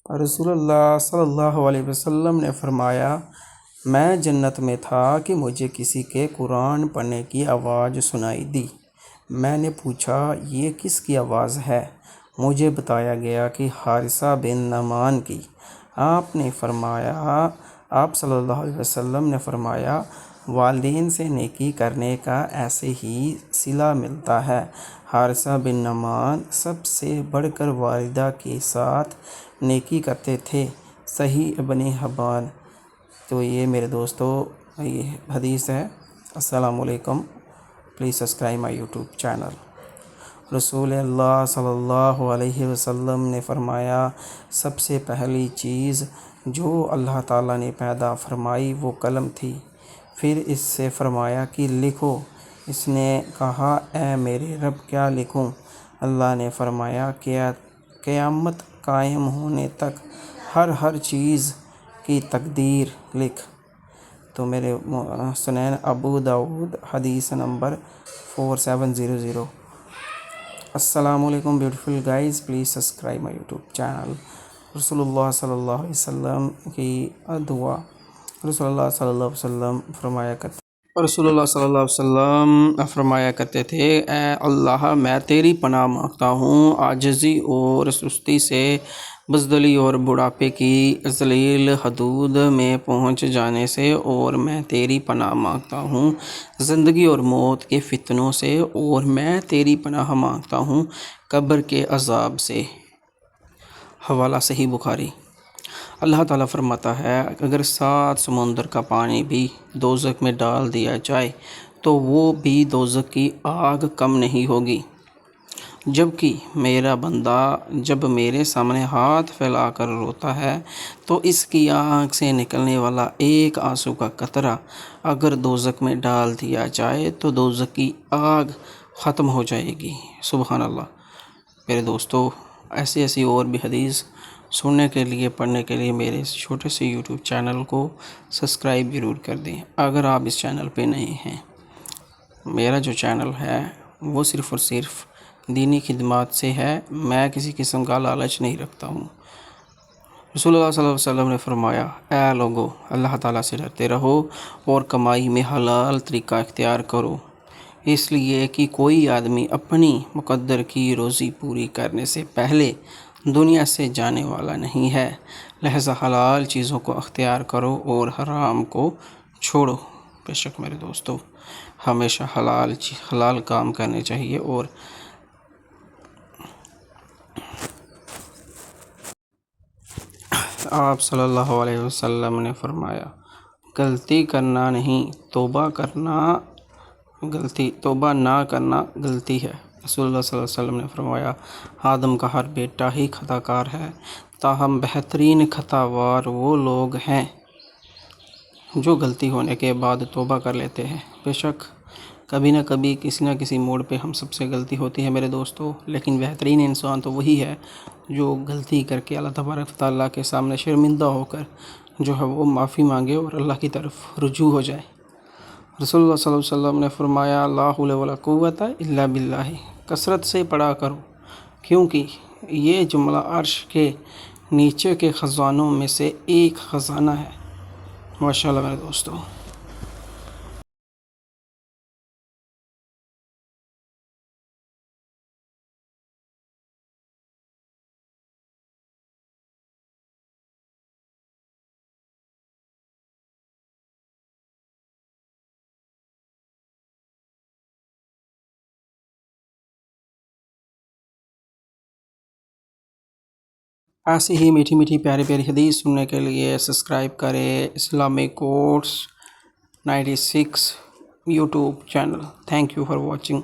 رسول اللہ صلی اللہ علیہ وسلم نے فرمایا، میں جنت میں تھا کہ مجھے کسی کے قرآن پڑھنے کی آواز سنائی دی۔ میں نے پوچھا، یہ کس کی آواز ہے؟ مجھے بتایا گیا کہ حارثہ بن نعمان کی۔ آپ صلی اللہ علیہ وسلم نے فرمایا، والدین سے نیکی کرنے کا ایسے ہی صلہ ملتا ہے۔ حارثہ بن نعمان سب سے بڑھ کر والدہ کے ساتھ نیکی کرتے تھے۔ صحیح ابن حبان۔ تو یہ میرے دوستو یہ حدیث ہے۔ السلام علیکم، please subscribe my YouTube channel. رسول اللہ صلی اللہ علیہ وسلم نے فرمایا، سب سے پہلی چیز جو اللہ تعالیٰ نے پیدا فرمائی وہ قلم تھی۔ پھر اس سے فرمایا کہ لکھو۔ اس نے کہا، اے میرے رب کیا لکھوں؟ اللہ نے فرمایا، قیامت قائم ہونے تک ہر چیز کی تقدیر لکھ۔ تو میرے سنن ابو داؤد حدیث نمبر 4700۔ السلام علیکم beautiful guys, please subscribe my YouTube channel. رسول اللہ صلی اللہ علیہ وسلم کی دعا۔ رسول اللہ صلی اللہ علیہ وسلم فرمایا کرتے تھے، اے اللہ میں تیری پناہ مانگتا ہوں عاجزی اور سستی سے، بزدلی اور بڑھاپے کی ذلیل حدود میں پہنچ جانے سے، اور میں تیری پناہ مانگتا ہوں زندگی اور موت کے فتنوں سے، اور میں تیری پناہ مانگتا ہوں قبر کے عذاب سے۔ حوالہ صحیح بخاری۔ اللہ تعالیٰ فرماتا ہے، اگر 7 سمندر کا پانی بھی دوزخ میں ڈال دیا جائے تو وہ بھی دوزخ کی آگ کم نہیں ہوگی، جبکہ میرا بندہ جب میرے سامنے ہاتھ پھیلا کر روتا ہے تو اس کی آنکھ سے نکلنے والا ایک آنسو کا قطرہ اگر دوزخ میں ڈال دیا جائے تو دوزخ کی آگ ختم ہو جائے گی۔ سبحان اللہ۔ میرے دوستو، ایسی اور بھی حدیث سننے کے لیے، پڑھنے کے لیے میرے اس چھوٹے سے یوٹیوب چینل کو سبسکرائب ضرور کر دیں اگر آپ اس چینل پہ نئے ہیں۔ میرا جو چینل ہے وہ صرف اور صرف دینی خدمات سے ہے، میں کسی قسم کا لالچ نہیں رکھتا ہوں۔ رسول اللہ صلی اللہ علیہ وسلم نے فرمایا، اے لوگو، اللہ تعالیٰ سے ڈرتے رہو اور کمائی میں حلال طریقہ اختیار کرو، اس لیے کہ کوئی آدمی اپنی مقدر کی روزی پوری کرنے سے پہلے دنیا سے جانے والا نہیں ہے، لہذا حلال چیزوں کو اختیار کرو اور حرام کو چھوڑو۔ بے شک میرے دوستو، ہمیشہ حلال کام کرنے چاہیے۔ اور آپ صلی اللہ علیہ وسلم نے فرمایا، غلطی کرنا نہیں، توبہ نہ کرنا غلطی ہے۔ رسول اللہ صلی اللہ علیہ وسلم نے فرمایا، آدم کا ہر بیٹا ہی خطا کار ہے، تاہم بہترین خطا وار وہ لوگ ہیں جو غلطی ہونے کے بعد توبہ کر لیتے ہیں۔ بے شک کبھی نہ کبھی کسی نہ کسی موڑ پہ ہم سب سے غلطی ہوتی ہے میرے دوستو، لیکن بہترین انسان تو وہی ہے جو غلطی کر کے اللہ تبارک و تعالیٰ کے سامنے شرمندہ ہو کر جو ہے وہ معافی مانگے اور اللہ کی طرف رجوع ہو جائے۔ رسول اللہ صلی اللہ علیہ وسلم نے فرمایا، لا حول ولا قوت الا باللہ، کثرت سے پڑھا کرو، کیونکہ یہ جملہ عرش کے نیچے کے خزانوں میں سے ایک خزانہ ہے۔ ماشاءاللہ میرے دوستو۔ ایسی ہی میٹھی میٹھی پیاری پیاری حدیث سننے کے لیے سبسکرائب کریں Islamic course 96 YouTube channel. Thank you for watching.